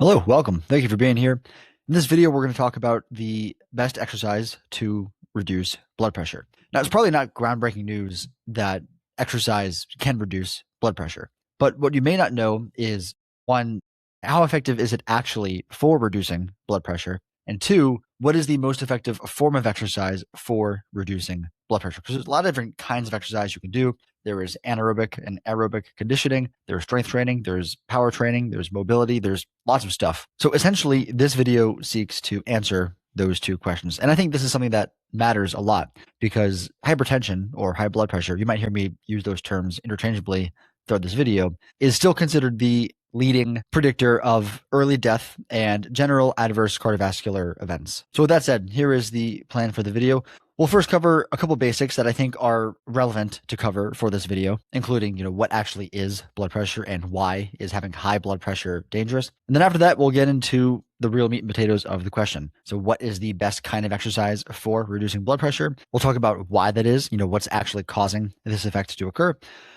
Hello, welcome. Thank you for being here. In this video, we're going to talk about the best exercise to reduce blood pressure. Now, it's probably not groundbreaking news that exercise can reduce blood pressure, but what you may not know is one, how effective is it actually for reducing blood pressure? And two, what is the most effective form of exercise for reducing blood pressure? Because there's a lot of different kinds of exercise you can do. There is anaerobic and aerobic conditioning. There's strength training. There's power training. There's mobility. There's lots of stuff. So essentially, this video seeks to answer those two questions. And I think this is something that matters a lot because hypertension or high blood pressure, you might hear me use those terms interchangeably throughout this video, is still considered the leading predictor of early death and general adverse cardiovascular events. So with that said, here is the plan for the video. We'll first cover a couple basics that I think are relevant to cover for this video, including, what actually is blood pressure and why is having high blood pressure dangerous. And then after that, we'll get into the real meat and potatoes of the question. So what is the best kind of exercise for reducing blood pressure? We'll talk about why that is, what's actually causing this effect to occur.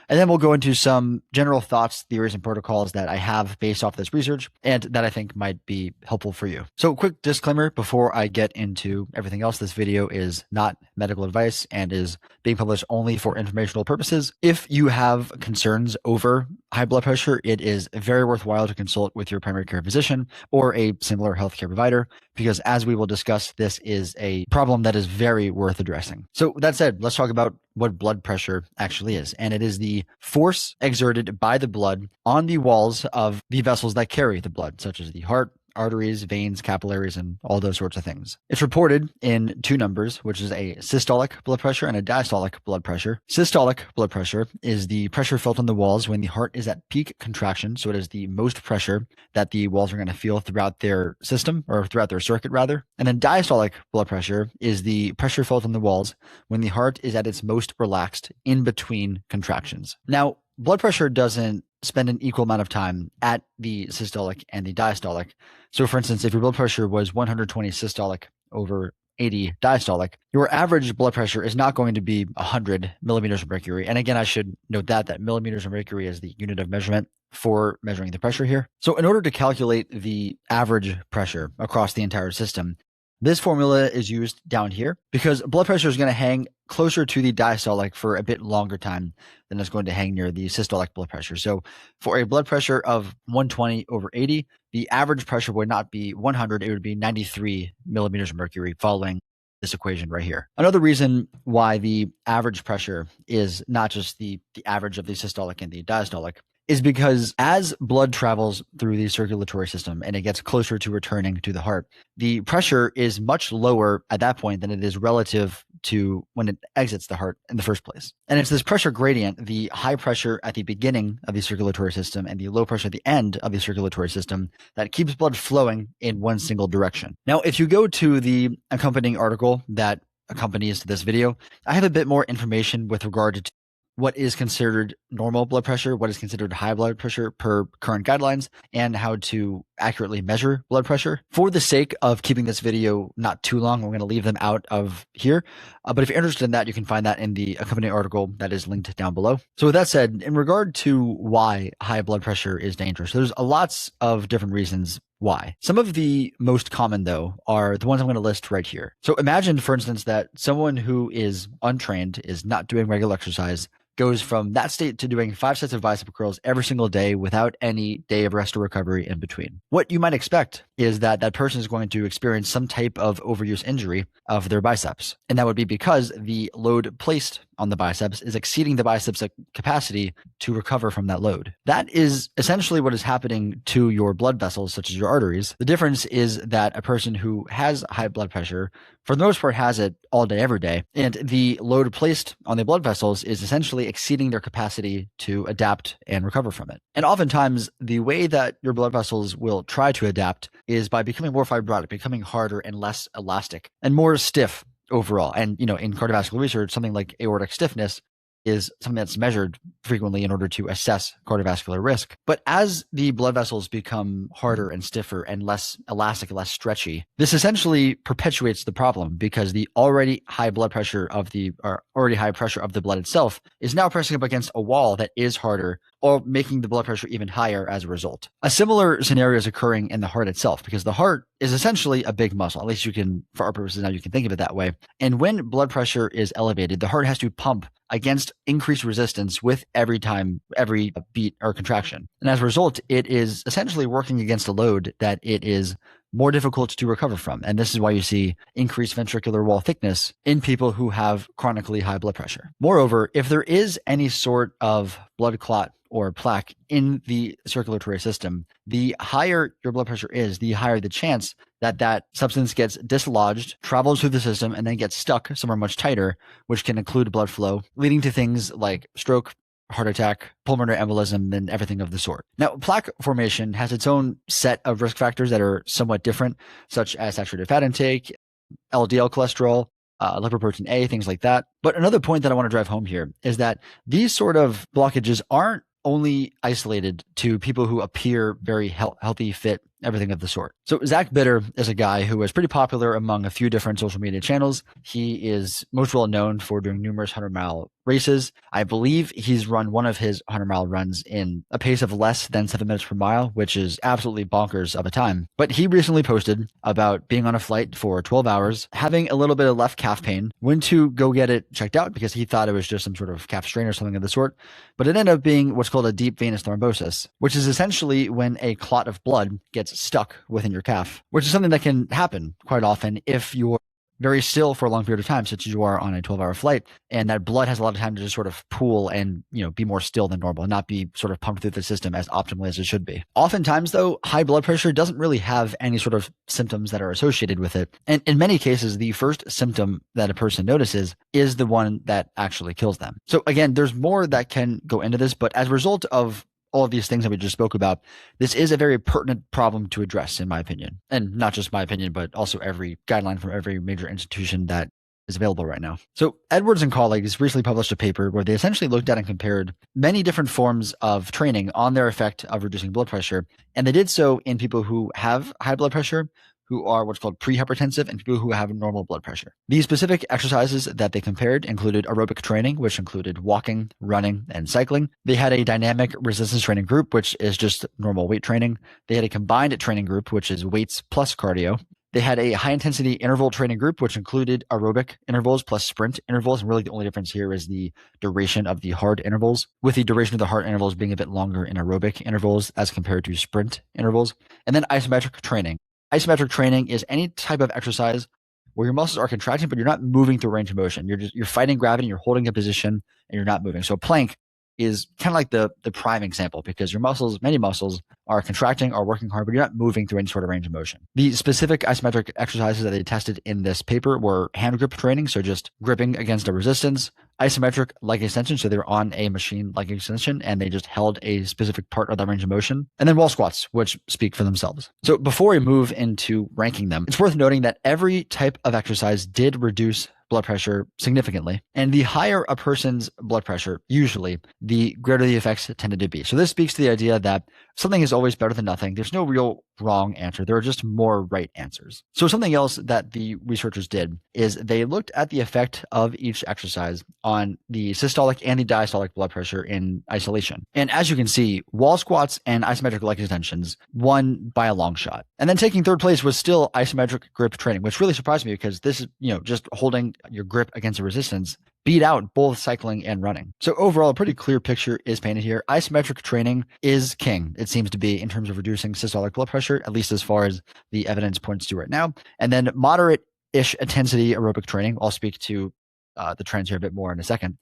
And then we'll go into some general thoughts, theories, and protocols that I have based off this research and that I think might be helpful for you. So quick disclaimer before I get into everything else, this video is not medical advice and is being published only for informational purposes. If you have concerns over high blood pressure, it is very worthwhile to consult with your primary care physician or a similar healthcare provider, because as we will discuss, this is a problem that is very worth addressing. So that said, let's talk about what blood pressure actually is. And it is the force exerted by the blood on the walls of the vessels that carry the blood, such as the heart, arteries, veins, capillaries, and all those sorts of things. It's reported in two numbers, which is a systolic blood pressure and a diastolic blood pressure. Systolic blood pressure is the pressure felt on the walls when the heart is at peak contraction. So it is the most pressure that the walls are going to feel throughout their system, or throughout their circuit rather. And then diastolic blood pressure is the pressure felt on the walls when the heart is at its most relaxed in between contractions. Now, blood pressure doesn't spend an equal amount of time at the systolic and the diastolic. So for instance, if your blood pressure was 120 systolic over 80 diastolic, your average blood pressure is not going to be 100 millimeters of mercury. And again, I should note that millimeters of mercury is the unit of measurement for measuring the pressure here. So in order to calculate the average pressure across the entire system, this formula is used down here because blood pressure is going to hang closer to the diastolic for a bit longer time than it's going to hang near the systolic blood pressure. So for a blood pressure of 120 over 80, the average pressure would not be 100, it would be 93 millimeters of mercury following this equation right here. Another reason why the average pressure is not just the average of the systolic and the diastolic is because as blood travels through the circulatory system and it gets closer to returning to the heart, the pressure is much lower at that point than it is relative to when it exits the heart in the first place. And it's this pressure gradient, the high pressure at the beginning of the circulatory system and the low pressure at the end of the circulatory system, that keeps blood flowing in one single direction. Now, if you go to the accompanying article that accompanies this video, I have a bit more information with regard to what is considered normal blood pressure, what is considered high blood pressure per current guidelines, and how to accurately measure blood pressure. For the sake of keeping this video not too long, we're going to leave them out of here. But if you're interested in that, you can find that in the accompanying article that is linked down below. So with that said, in regard to why high blood pressure is dangerous, there's lots of different reasons why. Some of the most common, though, are the ones I'm going to list right here. So imagine, for instance, that someone who is untrained, is not doing regular exercise, goes from that state to doing 5 sets of bicep curls every single day without any day of rest or recovery in between. What you might expect is that that person is going to experience some type of overuse injury of their biceps. And that would be because the load placed on the biceps is exceeding the biceps capacity to recover from that load. That is essentially what is happening to your blood vessels, such as your arteries. The difference is that a person who has high blood pressure, for the most part, has it all day, every day. And the load placed on the blood vessels is essentially exceeding their capacity to adapt and recover from it. And oftentimes, the way that your blood vessels will try to adapt is by becoming more fibrotic, becoming harder and less elastic and more stiff overall. And, in cardiovascular research, something like aortic stiffness is something that's measured frequently in order to assess cardiovascular risk. But as the blood vessels become harder and stiffer and less elastic, less stretchy, this essentially perpetuates the problem because the already high pressure of the blood itself is now pressing up against a wall that is harder, or making the blood pressure even higher as a result. A similar scenario is occurring in the heart itself, because the heart is essentially a big muscle. At least you can, for our purposes now, you can think of it that way. And when blood pressure is elevated, the heart has to pump against increased resistance with every beat or contraction. And as a result, it is essentially working against a load that it is more difficult to recover from. And this is why you see increased ventricular wall thickness in people who have chronically high blood pressure. Moreover, if there is any sort of blood clot or plaque in the circulatory system, the higher your blood pressure is, the higher the chance that that substance gets dislodged, travels through the system, and then gets stuck somewhere much tighter, which can include blood flow, leading to things like stroke, heart attack, pulmonary embolism, and everything of the sort. Now, plaque formation has its own set of risk factors that are somewhat different, such as saturated fat intake, LDL cholesterol, lipoprotein A, things like that. But another point that I want to drive home here is that these sort of blockages aren't only isolated to people who appear very healthy, fit, everything of the sort. So Zach Bitter is a guy who is pretty popular among a few different social media channels. He is most well known for doing numerous 100-mile races. I believe he's run one of his 100-mile runs in a pace of less than 7 minutes per mile, which is absolutely bonkers of a time. But he recently posted about being on a flight for 12 hours, having a little bit of left calf pain, went to go get it checked out because he thought it was just some sort of calf strain or something of the sort. But it ended up being what's called a deep venous thrombosis, which is essentially when a clot of blood gets stuck within your calf, which is something that can happen quite often if you're very still for a long period of time, such as you are on a 12-hour flight, and that blood has a lot of time to just sort of pool and, be more still than normal and not be sort of pumped through the system as optimally as it should be. Oftentimes, though, high blood pressure doesn't really have any sort of symptoms that are associated with it. And in many cases, the first symptom that a person notices is the one that actually kills them. So again, there's more that can go into this, but as a result of all of these things that we just spoke about, this is a very pertinent problem to address, in my opinion. And not just my opinion, but also every guideline from every major institution that is available right now. So Edwards and colleagues recently published a paper where they essentially looked at and compared many different forms of training on their effect of reducing blood pressure. And they did so in people who have high blood pressure, who are what's called prehypertensive, and people who have normal blood pressure. These specific exercises that they compared included aerobic training, which included walking, running, and cycling. They had a dynamic resistance training group, which is just normal weight training. They had a combined training group, which is weights plus cardio. They had a high intensity interval training group, which included aerobic intervals plus sprint intervals. And really the only difference here is the duration of the hard intervals, with the duration of the hard intervals being a bit longer in aerobic intervals as compared to sprint intervals. And then isometric training. Isometric training is any type of exercise where your muscles are contracting, but you're not moving through range of motion. You're fighting gravity, you're holding a position, and you're not moving. So plank is kind of like the prime example, because your muscles, many muscles, are contracting, are working hard, but you're not moving through any sort of range of motion. The specific isometric exercises that they tested in this paper were hand grip training, so just gripping against a resistance, isometric leg extension, so they were on a machine leg extension and they just held a specific part of that range of motion, and then wall squats, which speak for themselves. So before we move into ranking them, it's worth noting that every type of exercise did reduce blood pressure significantly. And the higher a person's blood pressure, usually, the greater the effects tended to be. So this speaks to the idea that something is always better than nothing. There's no real wrong answer. There are just more right answers. So something else that the researchers did is they looked at the effect of each exercise on the systolic and the diastolic blood pressure in isolation. And as you can see, wall squats and isometric leg extensions won by a long shot. And then taking third place was still isometric grip training, which really surprised me, because this is, just holding your grip against a resistance beat out both cycling and running. So overall, a pretty clear picture is painted here. Isometric training is king, it seems to be, in terms of reducing systolic blood pressure, at least as far as the evidence points to right now. And then moderate-ish intensity aerobic training, I'll speak to the trends here a bit more in a second,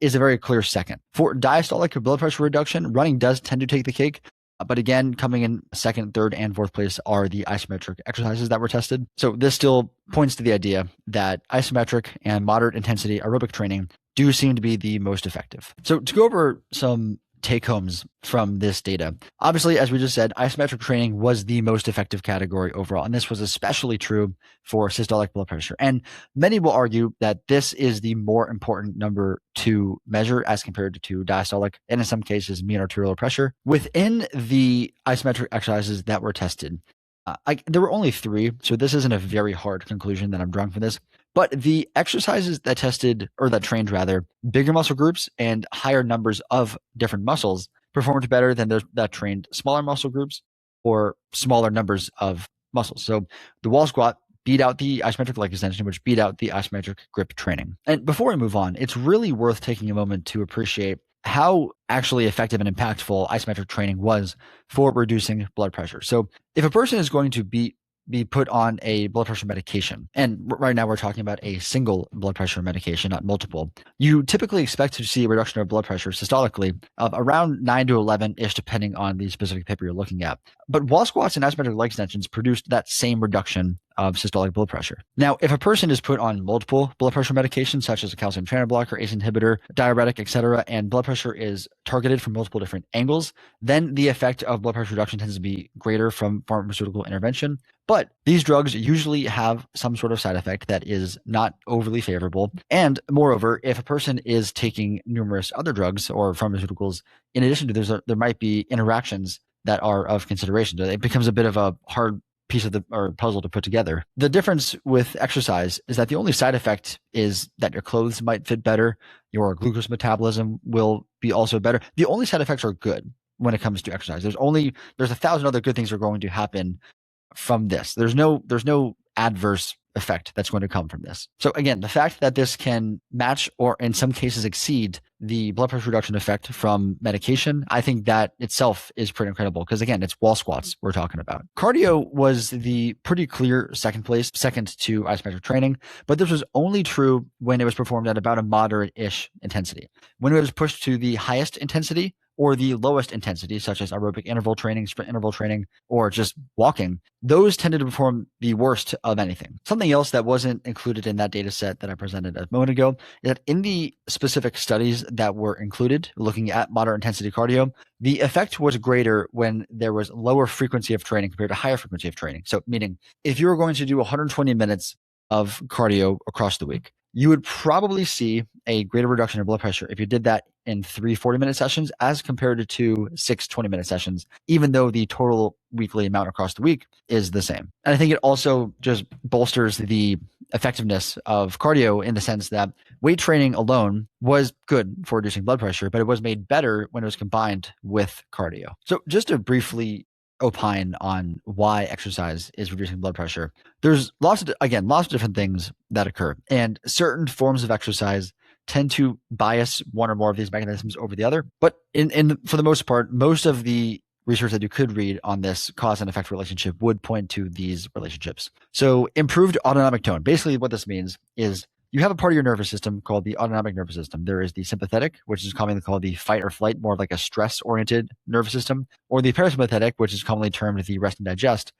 is a very clear second. For diastolic blood pressure reduction, running does tend to take the cake. But again, coming in second, third, and fourth place are the isometric exercises that were tested. So this still points to the idea that isometric and moderate intensity aerobic training do seem to be the most effective. So to go over some take-homes from this data, obviously, as we just said, isometric training was the most effective category overall. And this was especially true for systolic blood pressure. And many will argue that this is the more important number to measure as compared to diastolic, and in some cases, mean arterial pressure. Within the isometric exercises that were tested, There were only three, so this isn't a very hard conclusion that I'm drawing from this. But the exercises that tested, or that trained rather, bigger muscle groups and higher numbers of different muscles performed better than those that trained smaller muscle groups or smaller numbers of muscles. So the wall squat beat out the isometric leg extension, which beat out the isometric grip training. And before we move on, it's really worth taking a moment to appreciate how actually effective and impactful isometric training was for reducing blood pressure. So if a person is going to be put on a blood pressure medication, and right now we're talking about a single blood pressure medication, not multiple, you typically expect to see a reduction of blood pressure systolically of around 9 to 11-ish, depending on the specific paper you're looking at. But wall squats and isometric leg extensions produced that same reduction of systolic blood pressure. Now, if a person is put on multiple blood pressure medications, such as a calcium channel blocker, ACE inhibitor, diuretic, etc., and blood pressure is targeted from multiple different angles, then the effect of blood pressure reduction tends to be greater from pharmaceutical intervention. But these drugs usually have some sort of side effect that is not overly favorable. And moreover, if a person is taking numerous other drugs or pharmaceuticals, in addition to there might be interactions that are of consideration. So it becomes a bit of a hard piece of the puzzle to put together. The difference with exercise is that the only side effect is that your clothes might fit better, your glucose metabolism will be also better. The only side effects are good when it comes to exercise. There's 1,000 other good things that are going to happen from this. There's no adverse effect that's going to come from this. So again, the fact that this can match or in some cases exceed the blood pressure reduction effect from medication, I think that itself is pretty incredible because again, it's wall squats we're talking about. Cardio was the pretty clear second to isometric training, but this was only true when it was performed at about a moderate-ish intensity. When it was pushed to the highest intensity, or the lowest intensity, such as aerobic interval training, sprint interval training, or just walking, those tended to perform the worst of anything. Something else that wasn't included in that data set that I presented a moment ago is that in the specific studies that were included looking at moderate intensity cardio, the effect was greater when there was lower frequency of training compared to higher frequency of training. So meaning if you were going to do 120 minutes of cardio across the week, you would probably see a greater reduction in blood pressure if you did that in 3 40-minute sessions as compared to 6 20-minute sessions, even though the total weekly amount across the week is the same. And I think it also just bolsters the effectiveness of cardio in the sense that weight training alone was good for reducing blood pressure, but it was made better when it was combined with cardio. So just to briefly opine on why exercise is reducing blood pressure, there's lots of different things that occur, and certain forms of exercise tend to bias one or more of these mechanisms over the other. But for the most part, most of the research that you could read on this cause and effect relationship would point to these relationships. So improved autonomic tone. Basically what this means is you have a part of your nervous system called the autonomic nervous system. There is the sympathetic, which is commonly called the fight or flight, more of like a stress-oriented nervous system, or the parasympathetic, which is commonly termed the rest and digest,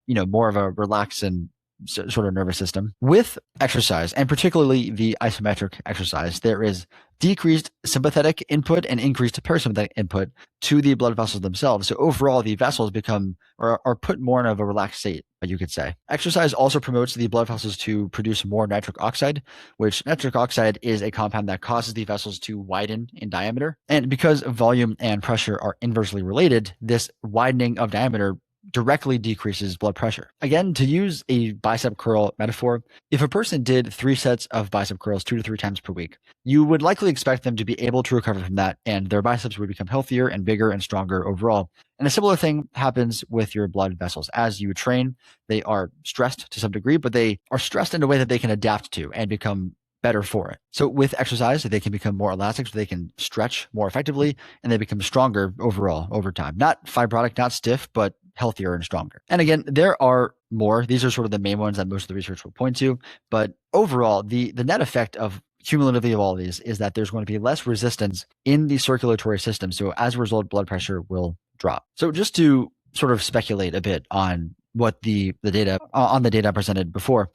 more of a relax and sort of nervous system. With exercise, and particularly the isometric exercise, there is decreased sympathetic input and increased parasympathetic input to the blood vessels themselves. So overall, the vessels become or are put more in of a relaxed state, you could say. Exercise also promotes the blood vessels to produce more nitric oxide, which nitric oxide is a compound that causes the vessels to widen in diameter. And because volume and pressure are inversely related, this widening of diameter directly decreases blood pressure. Again, to use a bicep curl metaphor, if a person did 3 sets of bicep curls 2 to 3 times per week, you would likely expect them to be able to recover from that, and their biceps would become healthier and bigger and stronger overall. And a similar thing happens with your blood vessels. As you train, they are stressed to some degree, but they are stressed in a way that they can adapt to and become better for it. So with exercise, they can become more elastic, so they can stretch more effectively, and they become stronger overall over time. Not fibrotic, not stiff, but healthier and stronger. And again, there are more. These are sort of the main ones that most of the research will point to. But overall, the net effect of cumulatively of all of these is that there's going to be less resistance in the circulatory system. So as a result, blood pressure will drop. So just to sort of speculate a bit on what the data I presented before,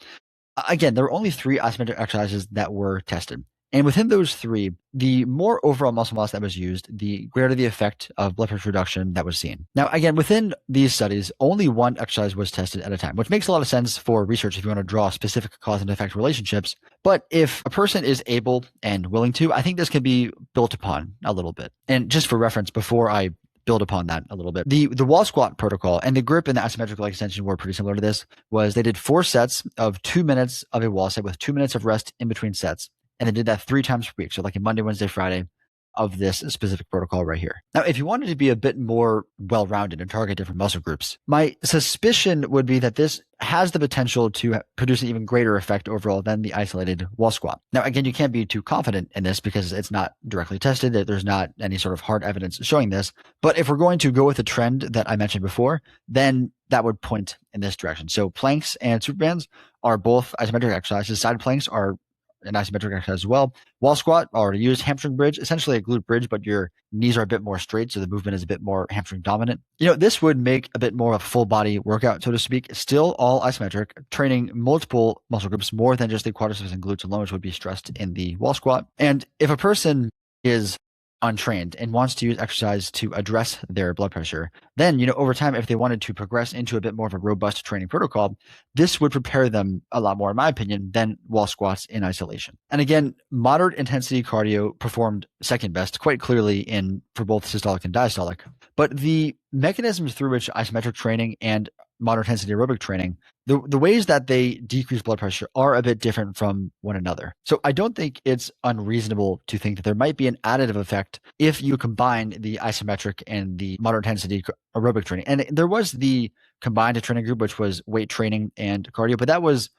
again, there were only 3 isometric exercises that were tested. And within those 3, the more overall muscle mass that was used, the greater the effect of blood pressure reduction that was seen. Now, again, within these studies, only one exercise was tested at a time, which makes a lot of sense for research if you want to draw specific cause and effect relationships. But if a person is able and willing to, I think this can be built upon a little bit. And just for reference, before I build upon that a little bit. The wall squat protocol and the grip and the isometric leg extension were pretty similar to this. Was they did 4 sets of 2 minutes of a wall set with 2 minutes of rest in between sets, and they did that 3 times per week. So like a Monday, Wednesday, Friday of this specific protocol right here. Now, if you wanted to be a bit more well-rounded and target different muscle groups, my suspicion would be that this has the potential to produce an even greater effect overall than the isolated wall squat. Now, again, you can't be too confident in this because it's not directly tested. There's not any sort of hard evidence showing this. But if we're going to go with the trend that I mentioned before, then that would point in this direction. So planks and superbands are both isometric exercises. Side planks are an isometric exercise as well. Wall squat, already used. Hamstring bridge, essentially a glute bridge, but your knees are a bit more straight, so the movement is a bit more hamstring dominant. This would make a bit more of a full body workout, so to speak. Still all isometric, training multiple muscle groups more than just the quadriceps and glutes alone, which would be stressed in the wall squat. And if a person is untrained and wants to use exercise to address their blood pressure, then, over time, if they wanted to progress into a bit more of a robust training protocol, this would prepare them a lot more, in my opinion, than wall squats in isolation. And again, moderate intensity cardio performed second best quite clearly for both systolic and diastolic. But the mechanisms through which isometric training and moderate intensity aerobic training, the ways that they decrease blood pressure are a bit different from one another. So I don't think it's unreasonable to think that there might be an additive effect if you combine the isometric and the moderate intensity aerobic training. And there was the combined training group, which was weight training and cardio, but that was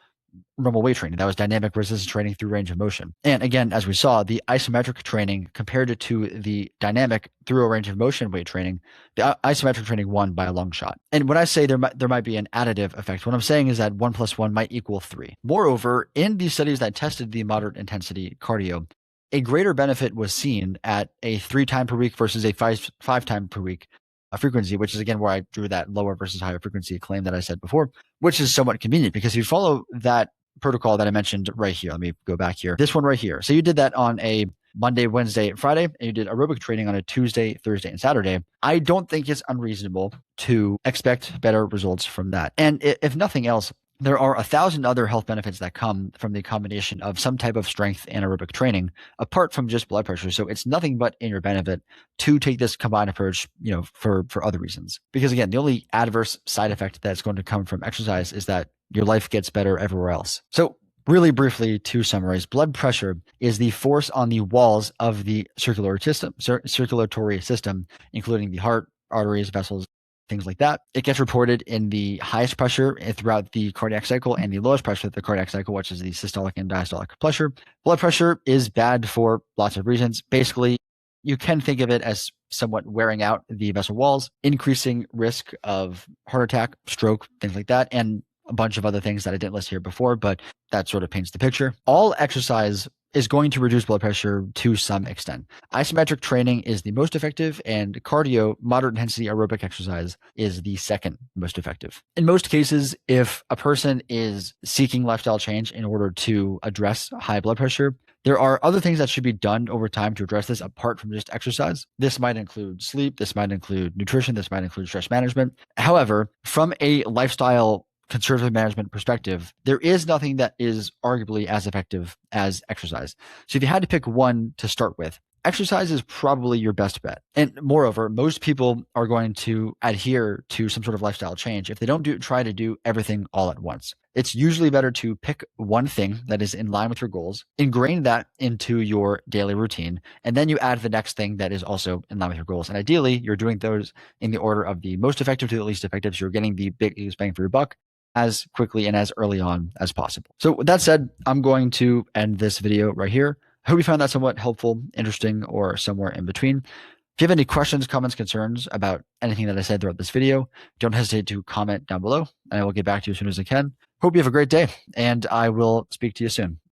normal weight training. That was dynamic resistance training through range of motion. And again, as we saw, the isometric training compared it to the dynamic through a range of motion weight training, the isometric training won by a long shot. And when I say there might be an additive effect, what I'm saying is that 1 + 1 might equal 3. Moreover, in these studies that tested the moderate intensity cardio, a greater benefit was seen at a 3 time per week versus a 5 time per week frequency, which is again where I drew that lower versus higher frequency claim that I said before, which is somewhat convenient because if you follow that protocol that I mentioned right here, let me go back here, this one right here. So you did that on a Monday, Wednesday, Friday, and you did aerobic training on a Tuesday, Thursday, and Saturday. I don't think it's unreasonable to expect better results from that. And if nothing else, there are 1,000 other health benefits that come from the combination of some type of strength and aerobic training, apart from just blood pressure. So it's nothing but in your benefit to take this combined approach, for other reasons. Because again, the only adverse side effect that's going to come from exercise is that your life gets better everywhere else. So really briefly, to summarize, blood pressure is the force on the walls of the circulatory system, including the heart, arteries, vessels, things like that. It gets reported in the highest pressure throughout the cardiac cycle and the lowest pressure of the cardiac cycle, which is the systolic and diastolic pressure. Blood pressure is bad for lots of reasons. Basically, you can think of it as somewhat wearing out the vessel walls, increasing risk of heart attack, stroke, things like that, and a bunch of other things that I didn't list here before, but that sort of paints the picture. All exercise is going to reduce blood pressure to some extent. Isometric training is the most effective, and cardio, moderate intensity aerobic exercise, is the second most effective. In most cases, if a person is seeking lifestyle change in order to address high blood pressure, there are other things that should be done over time to address this apart from just exercise. This might include sleep, this might include nutrition, this might include stress management. However, from a lifestyle conservative management perspective, there is nothing that is arguably as effective as exercise. So if you had to pick one to start with, exercise is probably your best bet. And moreover, most people are going to adhere to some sort of lifestyle change if they don't try to do everything all at once. It's usually better to pick one thing that is in line with your goals, ingrain that into your daily routine, and then you add the next thing that is also in line with your goals. And ideally, you're doing those in the order of the most effective to the least effective, so you're getting the biggest bang for your buck as quickly and as early on as possible. So with that said, I'm going to end this video right here. I hope you found that somewhat helpful, interesting, or somewhere in between. If you have any questions, comments, concerns about anything that I said throughout this video, don't hesitate to comment down below, and I will get back to you as soon as I can. Hope you have a great day, and I will speak to you soon.